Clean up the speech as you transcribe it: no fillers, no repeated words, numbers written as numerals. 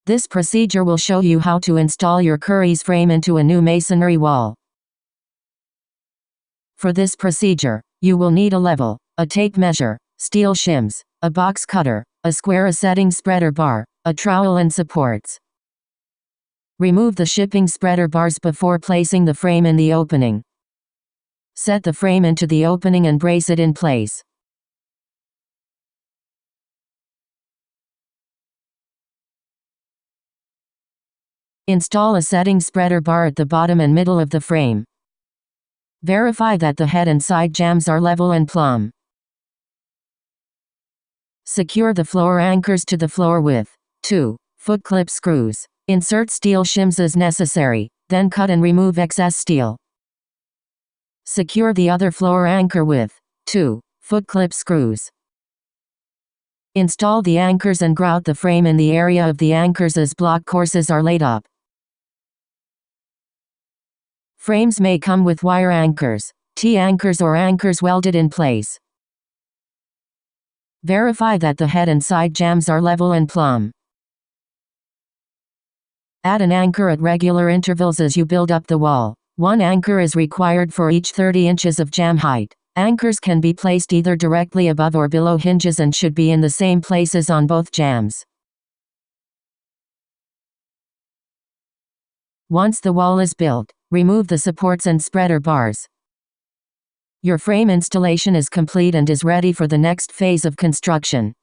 This procedure will show you how to install your Curries frame into a new masonry wall. For this procedure, you will need a level, a tape measure, steel shims, a box cutter, a square setting spreader bar, a trowel and supports. Remove the shipping spreader bars before placing the frame in the opening. Set the frame into the opening and brace it in place. Install a setting spreader bar at the bottom and middle of the frame. Verify that the head and side jambs are level and plumb. Secure the floor anchors to the floor with 2 foot clip screws. Insert steel shims as necessary, then cut and remove excess steel. Secure the other floor anchor with 2 foot clip screws. Install the anchors and grout the frame in the area of the anchors as block courses are laid up. Frames may come with wire anchors, T-anchors or anchors welded in place. Verify that the head and side jambs are level and plumb. Add an anchor at regular intervals as you build up the wall. 1 anchor is required for each 30 inches of jamb height. Anchors can be placed either directly above or below hinges and should be in the same places on both jambs. Once the wall is built, remove the supports and spreader bars. Your frame installation is complete and is ready for the next phase of construction.